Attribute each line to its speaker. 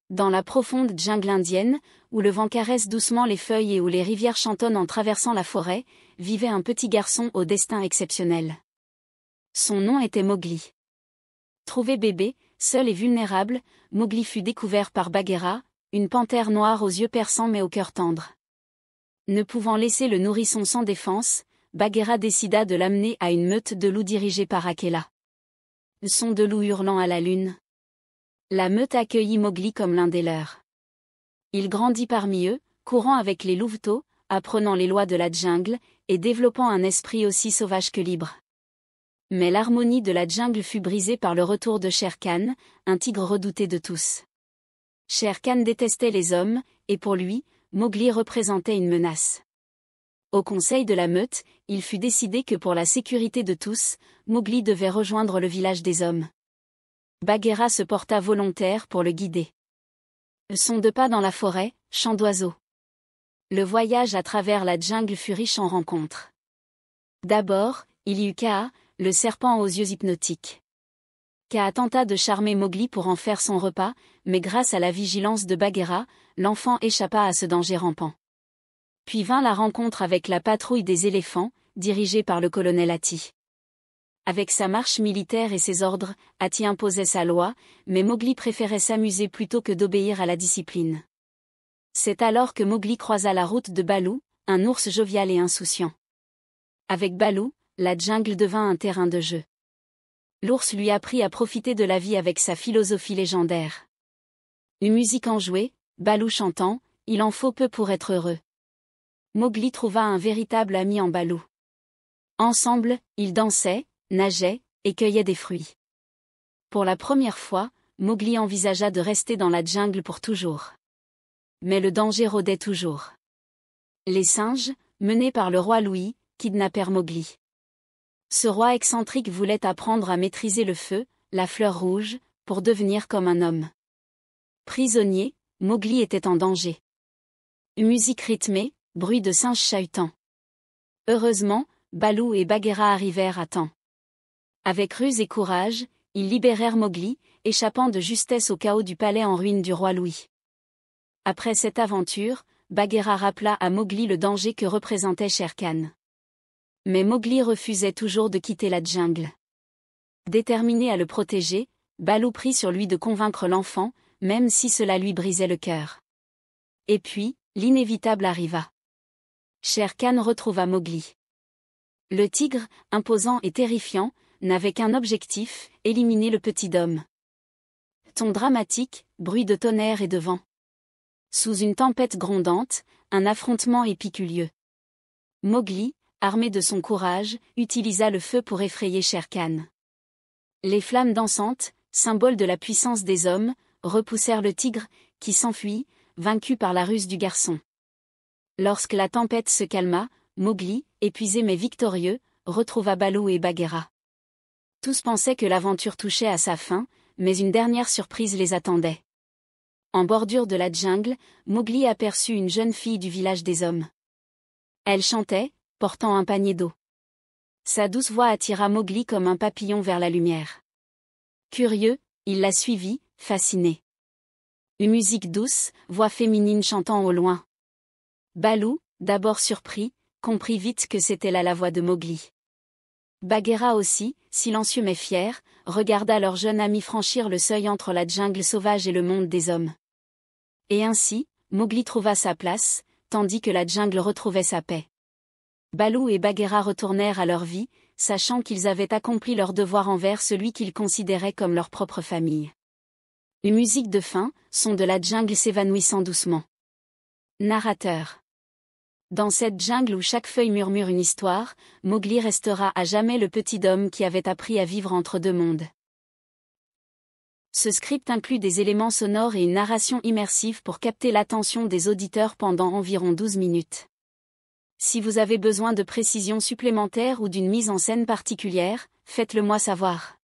Speaker 1: Dans la profonde jungle indienne, où le vent caresse doucement les feuilles et où les rivières chantonnent en traversant la forêt, vivait un petit garçon au destin exceptionnel. Son nom était Mowgli. Trouvé bébé, seul et vulnérable, Mowgli fut découvert par Bagheera, une panthère noire aux yeux perçants mais au cœur tendre. Ne pouvant laisser le nourrisson sans défense, Bagheera décida de l'amener à une meute de loups dirigée par Akela. Son de loups hurlant à la lune. La meute accueillit Mowgli comme l'un des leurs. Il grandit parmi eux, courant avec les louveteaux, apprenant les lois de la jungle, et développant un esprit aussi sauvage que libre. Mais l'harmonie de la jungle fut brisée par le retour de Shere Khan, un tigre redouté de tous. Shere Khan détestait les hommes, et pour lui, Mowgli représentait une menace. Au conseil de la meute, il fut décidé que pour la sécurité de tous, Mowgli devait rejoindre le village des hommes. Bagheera se porta volontaire pour le guider. Son deux pas dans la forêt, chant d'oiseaux. Le voyage à travers la jungle fut riche en rencontres. D'abord, il y eut Kaa, le serpent aux yeux hypnotiques. Kaa tenta de charmer Mowgli pour en faire son repas, mais grâce à la vigilance de Bagheera, l'enfant échappa à ce danger rampant. Puis vint la rencontre avec la patrouille des éléphants, dirigée par le colonel Hati. Avec sa marche militaire et ses ordres, Hati imposait sa loi, mais Mowgli préférait s'amuser plutôt que d'obéir à la discipline. C'est alors que Mowgli croisa la route de Baloo, un ours jovial et insouciant. Avec Baloo, la jungle devint un terrain de jeu. L'ours lui apprit à profiter de la vie avec sa philosophie légendaire. Une musique enjouée, Baloo chantant, « Il en faut peu pour être heureux ». Mowgli trouva un véritable ami en Baloo. Ensemble, ils dansaient, nageaient, et cueillaient des fruits. Pour la première fois, Mowgli envisagea de rester dans la jungle pour toujours. Mais le danger rôdait toujours. Les singes, menés par le roi Louis, kidnappèrent Mowgli. Ce roi excentrique voulait apprendre à maîtriser le feu, la fleur rouge, pour devenir comme un homme. Prisonnier, Mowgli était en danger. Une musique rythmée, bruit de singes chahutants. Heureusement, Baloo et Bagheera arrivèrent à temps. Avec ruse et courage, ils libérèrent Mowgli, échappant de justesse au chaos du palais en ruine du roi Louis. Après cette aventure, Bagheera rappela à Mowgli le danger que représentait Shere Khan. Mais Mowgli refusait toujours de quitter la jungle. Déterminé à le protéger, Baloo prit sur lui de convaincre l'enfant, même si cela lui brisait le cœur. Et puis, l'inévitable arriva. Shere Khan retrouva Mowgli. Le tigre, imposant et terrifiant, n'avait qu'un objectif, éliminer le petit homme. Ton dramatique, bruit de tonnerre et de vent. Sous une tempête grondante, un affrontement épique eut lieu. Mowgli, armé de son courage, utilisa le feu pour effrayer Shere Khan. Les flammes dansantes, symbole de la puissance des hommes, repoussèrent le tigre, qui s'enfuit, vaincu par la ruse du garçon. Lorsque la tempête se calma, Mowgli, épuisé mais victorieux, retrouva Baloo et Bagheera. Tous pensaient que l'aventure touchait à sa fin, mais une dernière surprise les attendait. En bordure de la jungle, Mowgli aperçut une jeune fille du village des hommes. Elle chantait, portant un panier d'eau. Sa douce voix attira Mowgli comme un papillon vers la lumière. Curieux, il la suivit, fasciné. Une musique douce, voix féminine chantant au loin. Baloo, d'abord surpris, comprit vite que c'était là la voix de Mowgli. Bagheera aussi, silencieux mais fier, regarda leur jeune ami franchir le seuil entre la jungle sauvage et le monde des hommes. Et ainsi, Mowgli trouva sa place, tandis que la jungle retrouvait sa paix. Baloo et Bagheera retournèrent à leur vie, sachant qu'ils avaient accompli leur devoir envers celui qu'ils considéraient comme leur propre famille. Une musique de fin, son de la jungle s'évanouissant doucement. Narrateur. Dans cette jungle où chaque feuille murmure une histoire, Mowgli restera à jamais le petit homme qui avait appris à vivre entre deux mondes. Ce script inclut des éléments sonores et une narration immersive pour capter l'attention des auditeurs pendant environ 12 minutes. Si vous avez besoin de précisions supplémentaires ou d'une mise en scène particulière, faites-le moi savoir.